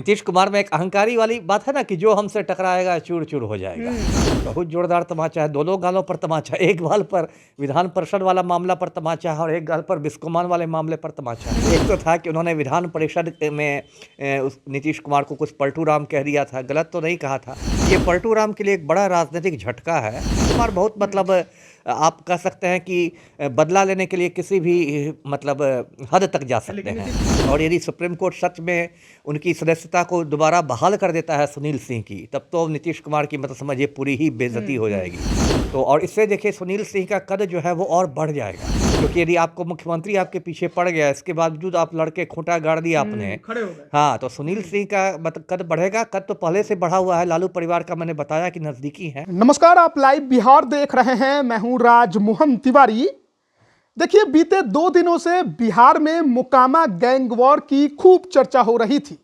नीतीश कुमार में एक अहंकारी वाली बात है ना कि जो हमसे टकराएगा चूर चूर हो जाएगा। बहुत जोरदार तमाचा है, दोनों गालों पर तमाचा, एक गाल पर विधान परिषद वाला मामला पर तमाचा है और एक गाल पर बिस्कोमान वाले मामले पर तमाचा है। एक तो था कि उन्होंने विधान परिषद में उस नीतीश कुमार को कुछ पलटू राम कह दिया था, गलत तो नहीं कहा था। ये पलटू राम के लिए एक बड़ा राजनीतिक झटका है। कुमार बहुत मतलब आप कह सकते हैं कि बदला लेने के लिए किसी भी मतलब हद तक जा सकते हैं। और यदि सुप्रीम कोर्ट सच में उनकी सदस्यता को दोबारा बहाल कर देता है सुनील सिंह की, तब तो नीतीश कुमार की मतलब समझिए पूरी ही बेइज्जती हो जाएगी। तो और इससे देखिए सुनील सिंह का कद जो है वो और बढ़ जाएगा, क्योंकि यदि आपको मुख्यमंत्री आपके पीछे पड़ गया, इसके बावजूद आप लड़के खूंटा गाड़ दिया आपने, खड़े हो गए। हाँ, तो सुनील सिंह का मतलब कद बढ़ेगा। कद तो पहले से बढ़ा हुआ है, लालू परिवार का मैंने बताया कि नजदीकी है। नमस्कार, आप लाइव बिहार देख रहे हैं। मैं हूं राजमोहन तिवारी। देखिए, बीते 2 दिनों से बिहार में मोकामा गैंग वॉर की खूब चर्चा हो रही थी,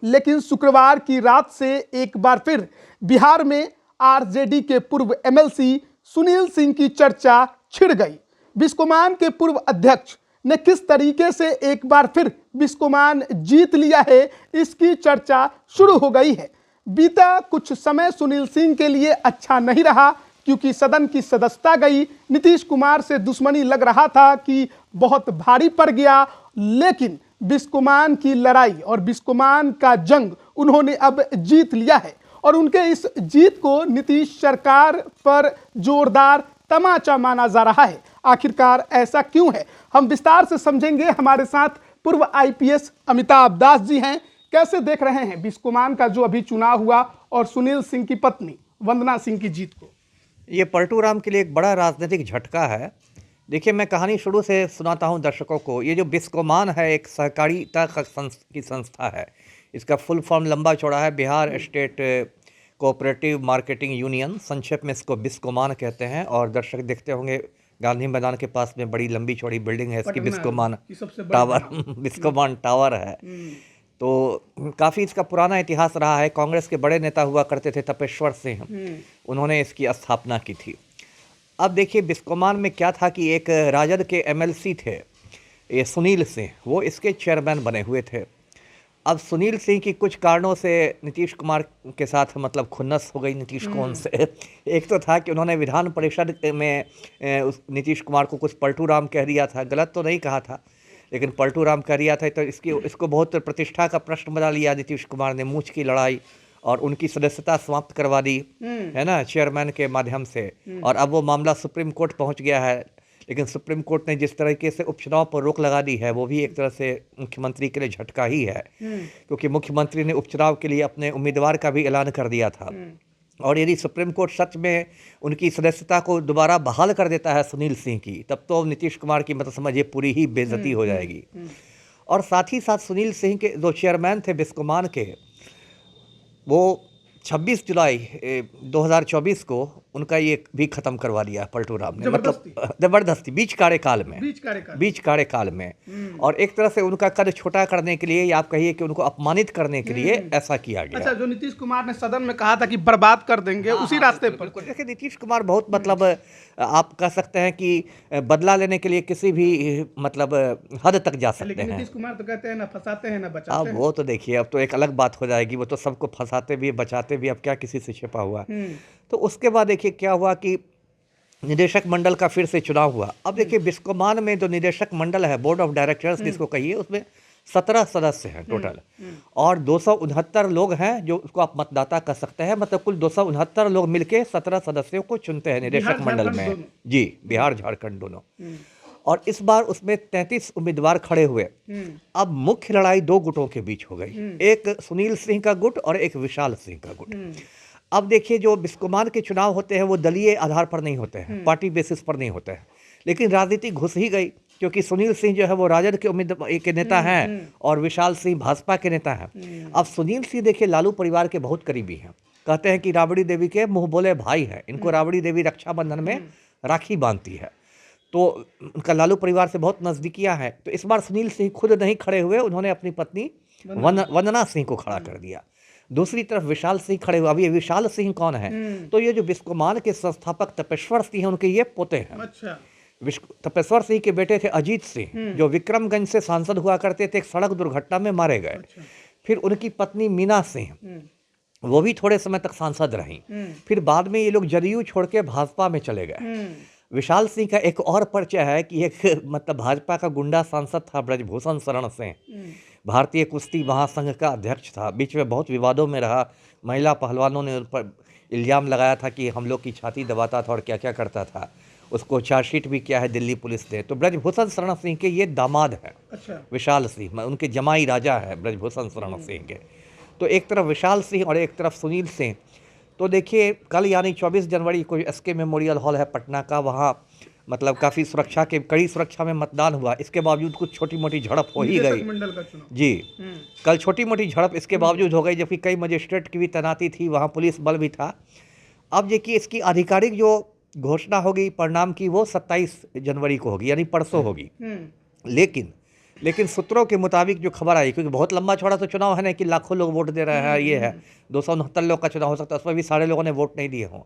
लेकिन शुक्रवार की रात से एक बार फिर बिहार में आरजेडी के पूर्व एमएलसी सुनील सिंह की चर्चा छिड़ गई। बिस्कोमान के पूर्व अध्यक्ष ने किस तरीके से एक बार फिर बिस्कोमान जीत लिया है, इसकी चर्चा शुरू हो गई है। बीता कुछ समय सुनील सिंह के लिए अच्छा नहीं रहा, क्योंकि सदन की सदस्यता गई। नीतीश कुमार से दुश्मनी लग रहा था कि बहुत भारी पड़ गया, लेकिन बिस्कोमान की लड़ाई और बिस्कोमान का जंग उन्होंने अब जीत लिया है और उनके इस जीत को नीतीश सरकार पर जोरदार तमाचा माना जा रहा है। आखिरकार ऐसा क्यों है, हम विस्तार से समझेंगे। हमारे साथ पूर्व आईपीएस अमिताभ दास जी हैं। कैसे देख रहे हैं बिस्कोमान का जो अभी चुनाव हुआ और सुनील सिंह की पत्नी वंदना सिंह की जीत को? ये पलटू राम के लिए एक बड़ा राजनीतिक झटका है। देखिए, मैं कहानी शुरू से सुनाता हूँ दर्शकों को। ये जो बिस्कोमान है एक सहकारिता की संस्था है। इसका फुल फॉर्म लंबा चौड़ा है Bihar state cooperative marketing union, संक्षेप में इसको बिस्कोमान कहते हैं। और दर्शक देखते होंगे गांधी मैदान के पास में बड़ी लंबी चौड़ी बिल्डिंग है इसकी, बिस्कोमान टावर बिस्कोमान टावर है। तो काफ़ी इसका पुराना इतिहास रहा है। कांग्रेस के बड़े नेता हुआ करते थे तपेश्वर सिंह, उन्होंने इसकी स्थापना की थी। अब देखिए बिस्कोमान में क्या था कि एक राजद के एमएलसी थे, ये सुनील सिंह, वो इसके चेयरमैन बने हुए थे। अब सुनील सिंह की कुछ कारणों से नीतीश कुमार के साथ मतलब खुन्नस हो गई नीतीश को उनसे। एक तो था कि उन्होंने विधान परिषद में उस नीतीश कुमार को कुछ पलटू राम कह दिया था, गलत तो नहीं कहा था, लेकिन पलटू राम कह दिया था। तो इसको बहुत प्रतिष्ठा का प्रश्न बना लिया नीतीश कुमार ने। मूंछ की लड़ाई और उनकी सदस्यता समाप्त करवा दी, है ना, चेयरमैन के माध्यम से। और अब वो मामला सुप्रीम कोर्ट पहुंच गया है, लेकिन सुप्रीम कोर्ट ने जिस तरीके से उपचुनाव पर रोक लगा दी है वो भी एक तरह से मुख्यमंत्री के लिए झटका ही है, क्योंकि मुख्यमंत्री ने उपचुनाव के लिए अपने उम्मीदवार का भी ऐलान कर दिया था। और यदि सुप्रीम कोर्ट सच में उनकी सदस्यता को दोबारा बहाल कर देता है सुनील सिंह की, तब तो नीतीश कुमार की मतलब समझिए पूरी ही बेइज्जती हो जाएगी। और साथ ही साथ सुनील सिंह के जो चेयरमैन थे बिस्कोमान के, वो 26 जुलाई 2024 को उनका ये भी खत्म करवा दिया पलटू राम ने, मतलब जबरदस्ती बीच कार्यकाल में। और एक तरह से उनका कद छोटा करने के लिए, या आप कहिए कि उनको अपमानित करने के लिए ऐसा किया गया। अच्छा, जो नीतीश कुमार ने सदन में कहा था कि बर्बाद कर देंगे, उसी रास्ते पर। देखिए, नीतीश कुमार बहुत मतलब आप कह सकते हैं कि बदला लेने के लिए किसी भी मतलब हद तक जा सकते हैं। नीतीश कुमार तो कहते हैं ना फंसाते हैं ना बचाते हैं। अब वो तो देखिए, अब तो एक अलग बात हो जाएगी। वो तो सबको फंसाते भी बचाते भी, अब क्या किसी से छिपा हुआ। तो उसके बाद देखिए क्या हुआ कि निदेशक मंडल का फिर से चुनाव हुआ। अब देखिए बिस्कोमान में जो निदेशक मंडल है, बोर्ड ऑफ डायरेक्टर्स जिसको कहिए, उसमें 17 सदस्य हैं टोटल, और 269 लोग हैं जो उसको आप मतदाता कह सकते हैं। मतलब कुल 269 लोग मिलके 17 सदस्यों को चुनते हैं निदेशक मंडल में। जी, बिहार झारखंड दोनों। और इस बार उसमें 33 उम्मीदवार खड़े हुए। अब मुख्य लड़ाई 2 गुटों के बीच हो गई, एक सुनील सिंह का गुट और एक विशाल सिंह का गुट। अब देखिए, जो बिस्कोमान के चुनाव होते हैं वो दलीय आधार पर नहीं होते हैं, पार्टी बेसिस पर नहीं होते हैं, लेकिन राजनीति घुस ही गई, क्योंकि सुनील सिंह जो है वो राजद के नेता हैं और विशाल सिंह भाजपा के नेता हैं। अब सुनील सिंह देखिए लालू परिवार के बहुत करीबी हैं, कहते हैं कि राबड़ी देवी के मुंह बोले भाई हैं। इनको राबड़ी देवी रक्षाबंधन में राखी बांधती है, तो उनका लालू परिवार से बहुत नज़दीकियाँ हैं। तो इस बार सुनील सिंह खुद नहीं खड़े हुए, उन्होंने अपनी पत्नी वंदना सिंह को खड़ा कर दिया। दूसरी तरफ विशाल सिंह खड़े हुए। अब ये विशाल सिंह कौन है? तो ये जो बिस्कोमान के संस्थापक तपेश्वर सिंह हैं, उनके ये पोते हैं। अच्छा। तपेश्वर सिंह के बेटे थे अजीत सिंह, जो विक्रमगंज से सांसद हुआ करते थे, एक सड़क दुर्घटना में मारे गए। फिर उनकी पत्नी मीना सिंह, वो भी थोड़े समय तक सांसद रहीं। फिर बाद में ये लोग जदयू छोड़ के भाजपा में चले गए। विशाल सिंह का एक और परिचय है कि एक मतलब भाजपा का गुंडा सांसद था ब्रजभूषण शरण सिंह, भारतीय कुश्ती महासंघ का अध्यक्ष था। बीच में बहुत विवादों में रहा, महिला पहलवानों ने उन पर इल्ज़ाम लगाया था कि हम लोग की छाती दबाता था और क्या क्या करता था। उसको चार्जशीट भी किया है दिल्ली पुलिस ने। तो ब्रजभूषण शरण सिंह के ये दामाद है। अच्छा। विशाल सिंह उनके जमाई राजा है ब्रजभूषण शरण सिंह के। तो एक तरफ विशाल सिंह और एक तरफ सुनील सिंह। तो देखिए कल यानी 24 जनवरी को एसके मेमोरियल हॉल है पटना का, वहाँ मतलब काफ़ी सुरक्षा के कड़ी सुरक्षा में मतदान हुआ। इसके बावजूद कुछ छोटी मोटी झड़प हो ही गई मंडल का चुनाव जी। कल छोटी मोटी झड़प इसके बावजूद हो गई, जबकि कई मजिस्ट्रेट की भी तैनाती थी, वहाँ पुलिस बल भी था। अब देखिए इसकी आधिकारिक जो घोषणा होगी परिणाम की वो 27 जनवरी को होगी, यानी परसों होगी। लेकिन सूत्रों के मुताबिक जो खबर आई, क्योंकि बहुत लंबा चौड़ा तो चुनाव है ना कि लाखों लोग वोट दे रहे हैं, ये है 269 लोग का चुनाव हो सकता है, उसमें भी सारे लोगों ने वोट नहीं दिए हों।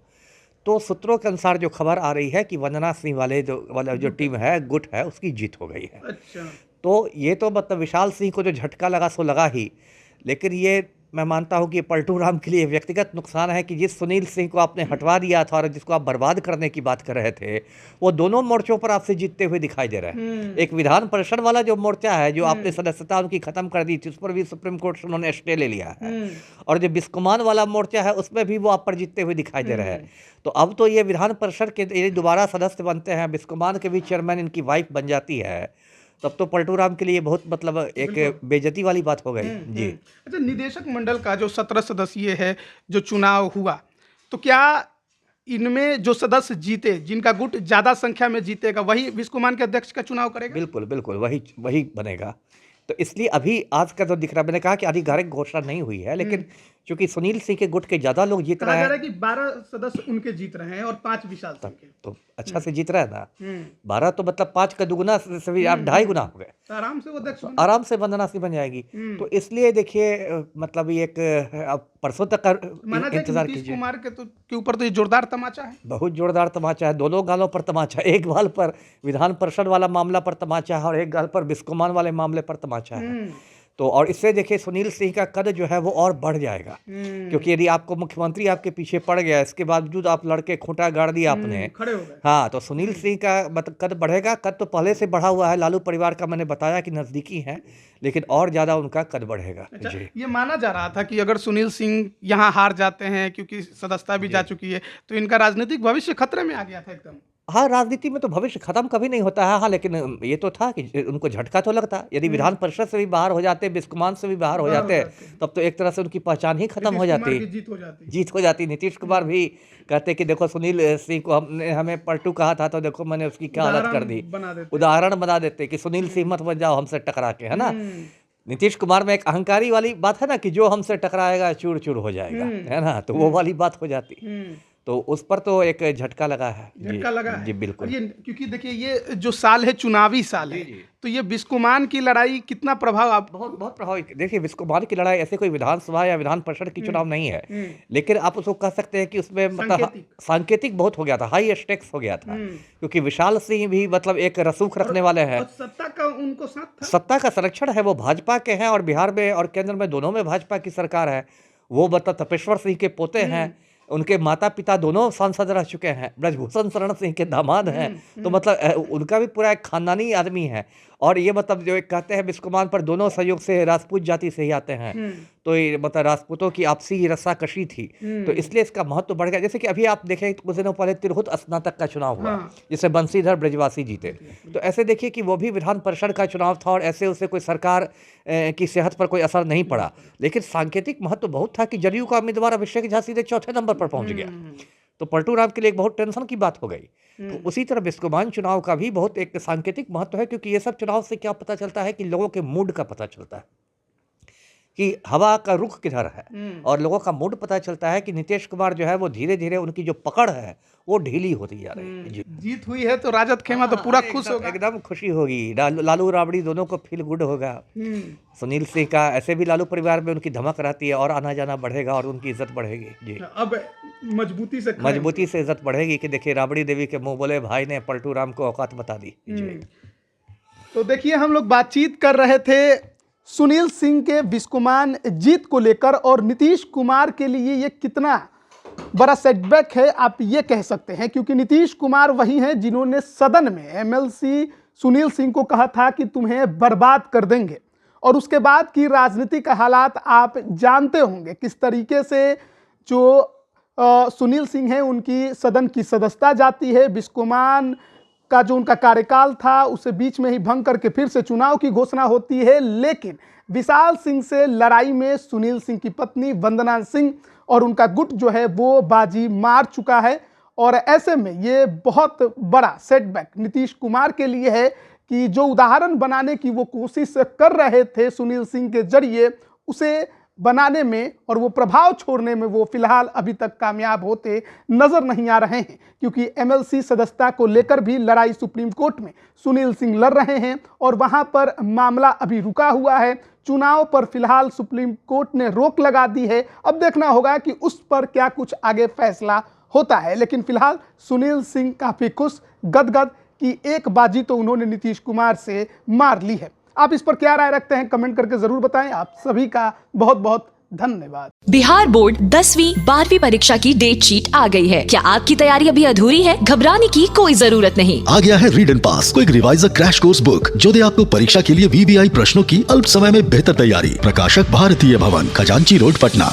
तो सूत्रों के अनुसार जो खबर आ रही है कि वंदना सिंह वाले जो टीम है, गुट है, उसकी जीत हो गई है। अच्छा। तो ये तो मतलब विशाल सिंह को जो झटका लगा सो लगा ही, लेकिन ये मैं मानता हूँ कि पलटू राम के लिए व्यक्तिगत नुकसान है कि जिस सुनील सिंह को आपने हटवा दिया था और जिसको आप बर्बाद करने की बात कर रहे थे, वो दोनों मोर्चों पर आपसे जीतते हुए दिखाई दे रहे हैं। एक विधान परिषद वाला जो मोर्चा है, जो आपने सदस्यता उनकी खत्म कर दी थी, उस पर भी सुप्रीम कोर्ट से उन्होंने स्टे ले लिया है। और जो बिस्कुमान वाला मोर्चा है उसमें भी वो आप पर जीतते हुए दिखाई दे रहे हैं। तो अब तो ये विधान परिषद के ये दोबारा सदस्य बनते हैं, बिस्कुमान के भी चेयरमैन इनकी वाइफ बन जाती है, तब तो पलटू राम के लिए बहुत मतलब एक बेइज्जती वाली बात हो गई जी। अच्छा, निदेशक मंडल का जो 17 सदस्यीय है जो चुनाव हुआ, तो क्या इनमें जो सदस्य जीते, जिनका गुट ज्यादा संख्या में जीतेगा, वही बिस्कुमान के अध्यक्ष का चुनाव करेगा? बिल्कुल बिल्कुल वही बनेगा। तो इसलिए अभी आज का जो दिख रहा है, मैंने कहा कि आधिकारिक घोषणा नहीं हुई है, लेकिन चूंकि सुनील सिंह के गुट के ज्यादा लोग जीत रहे हैं कि 12 सदस्य उनके जीत रहे हैं और 5 विशाल सिंह के, तो अच्छा से जीत रहा है ना। 12 तो मतलब 5 का दुगुना से भी आप 2.5 गुना हो गए, तो आराम से वो अध्यक्ष आराम से वंदना सिंह बन जाएगी। तो इसलिए देखिए मतलब ये एक अब परसों तक इंतजार कीजिए। कुमार के ऊपर तो ये जोरदार तमाचा है, बहुत जोरदार तमाचा है, दोनों गालों पर तमाचा। एक गाल पर विधान परिषद वाला मामला पर तमाचा है और एक गाल पर बिस्कुमान वाले मामले पर तमाचा है। तो और इससे देखिए सुनील सिंह का कद जो है वो और बढ़ जाएगा, क्योंकि यदि आपको मुख्यमंत्री आपके पीछे पड़ गया, इसके बावजूद आप लड़के खूंटा गाड़ दिया आपने, खड़े हो गए। हाँ, तो सुनील सिंह का मतलब कद बढ़ेगा। कद तो पहले से बढ़ा हुआ है, लालू परिवार का मैंने बताया कि नजदीकी है, लेकिन और ज्यादा उनका कद बढ़ेगा। अच्छा, जी। ये माना जा रहा था कि अगर सुनील सिंह यहाँ हार जाते हैं, क्योंकि सदस्यता भी जा चुकी है, तो इनका राजनीतिक भविष्य खतरे में आ गया था एकदम। हाँ, राजनीति में तो भविष्य खत्म कभी नहीं होता है। हाँ, लेकिन ये तो था कि उनको झटका तो लगता। यदि विधान परिषद से भी बाहर हो जाते, बिस्कुमान से भी बाहर हो जाते, तब तो एक तरह से उनकी पहचान ही खत्म हो जाती, जीत हो जाती। नीतीश कुमार भी कहते कि देखो सुनील सिंह को हमें पलटू कहा था, तो देखो मैंने उसकी क्या हालत कर दी, उदाहरण बना देते कि सुनील सिंह मत बन जाओ हमसे टकरा के, है ना। नीतीश कुमार में एक अहंकारी वाली बात है ना कि जो हमसे टकराएगा चूर चूर हो जाएगा, है ना, तो वो वाली बात हो जाती। तो उस पर तो एक झटका लगा है। झटका लगा है जी बिल्कुल। ये क्योंकि देखिए ये जो साल है चुनावी साल है, तो ये बिस्कुमान की लड़ाई कितना प्रभाव आप बहुत प्रभावित। देखिए बिस्कुमान की लड़ाई ऐसे कोई विधानसभा या विधान परिषद की चुनाव नहीं है, लेकिन आप उसको कह सकते हैं कि उसमें मतलब सांकेतिक बहुत हो गया था, हाई स्टेक्स हो गया था, क्योंकि विशाल सिंह भी मतलब एक रसूख रखने वाले हैं। सत्ता का उनको साथ था, सत्ता का संरक्षण है, वो भाजपा के हैं और बिहार में और केंद्र में दोनों में भाजपा की सरकार है। वो मतलब तपेश्वर सिंह के पोते हैं, उनके माता पिता दोनों सांसद रह चुके हैं, ब्रजभूषण शरण सिंह के दामाद हैं, तो मतलब उनका भी पूरा एक खानदानी आदमी है। और ये मतलब जो एक कहते हैं बिस्कुमान पर दोनों सहयोग से राजपूत जाति से ही आते हैं, तो ये मतलब राजपूतों की आपसी रस्साकशी थी, तो इसलिए इसका महत्व बढ़ गया। जैसे कि अभी आप देखें कुछ दिनों पहले तिरहुत स्नातक का चुनाव हुआ, जिससे बंशीधर ब्रजवासी जीते। तो ऐसे देखिए कि वो भी विधान परिषद का चुनाव था और ऐसे उसे कोई सरकार की सेहत पर कोई असर नहीं पड़ा, लेकिन सांकेतिक महत्व बहुत था कि जदयू का उम्मीदवार अभिषेक झा सीधे चौथे नंबर पर पहुंच गया। तो पलटू राम के लिए एक बहुत टेंशन की बात हो गई। तो उसी तरह बिस्कुमान चुनाव का भी बहुत एक सांकेतिक महत्व है, क्योंकि ये सब चुनाव से क्या पता चलता है कि लोगों के मूड का पता चलता है कि हवा का रुख किधर है, और लोगों का मूड पता चलता है कि नीतीश कुमार जो है वो धीरे धीरे उनकी जो पकड़ है वो ढीली होती जा रही है। जीत हुई है तो राजद खेमा तो पूरा खुश होगा, एकदम खुशी होगी। लालू राबड़ी दोनों को फील गुड होगा। सुनील सिंह का ऐसे भी लालू परिवार में उनकी धमक रहती है और आना जाना बढ़ेगा और उनकी इज्जत बढ़ेगी। जी, अब मजबूती से इज्जत बढ़ेगी कि देखिए राबड़ी देवी के मुंह बोले भाई ने पलटू राम को औकात बता दी। जी। तो देखिए हम लोग बातचीत कर रहे थे सुनील सिंह के बिस्कोमान जीत को लेकर और नीतीश कुमार के लिए ये कितना बड़ा सेटबैक है आप ये कह सकते हैं, क्योंकि नीतीश कुमार वही हैं जिन्होंने सदन में एमएलसी सुनील सिंह को कहा था कि तुम्हें बर्बाद कर देंगे। और उसके बाद की राजनीतिक हालात आप जानते होंगे, किस तरीके से जो सुनील सिंह हैं उनकी सदन की सदस्यता जाती है, बिस्कोमान का जो उनका कार्यकाल था उसे बीच में ही भंग करके फिर से चुनाव की घोषणा होती है। लेकिन विशाल सिंह से लड़ाई में सुनील सिंह की पत्नी वंदना सिंह और उनका गुट जो है वो बाजी मार चुका है। और ऐसे में ये बहुत बड़ा सेटबैक नीतीश कुमार के लिए है कि जो उदाहरण बनाने की वो कोशिश कर रहे थे सुनील सिंह के जरिए, उसे बनाने में और वो प्रभाव छोड़ने में वो फिलहाल अभी तक कामयाब होते नजर नहीं आ रहे हैं, क्योंकि एमएलसी सदस्यता को लेकर भी लड़ाई सुप्रीम कोर्ट में सुनील सिंह लड़ रहे हैं और वहां पर मामला अभी रुका हुआ है। चुनाव पर फिलहाल सुप्रीम कोर्ट ने रोक लगा दी है, अब देखना होगा कि उस पर क्या कुछ आगे फैसला होता है। लेकिन फिलहाल सुनील सिंह काफी खुश गदगद कि एक बाजी तो उन्होंने नीतीश कुमार से मार ली है। आप इस पर क्या राय रखते हैं कमेंट करके जरूर बताएं। आप सभी का बहुत बहुत धन्यवाद। बिहार बोर्ड 10वीं 12वीं परीक्षा की डेट शीट आ गई है। क्या आपकी तैयारी अभी अधूरी है? घबराने की कोई जरूरत नहीं। आ गया है read and pass quick reviser crash course book, जो दे आपको परीक्षा के लिए वीबीआई प्रश्नों की अल्प समय में बेहतर तैयारी। प्रकाशक भारतीय भवन, खजांची रोड, पटना।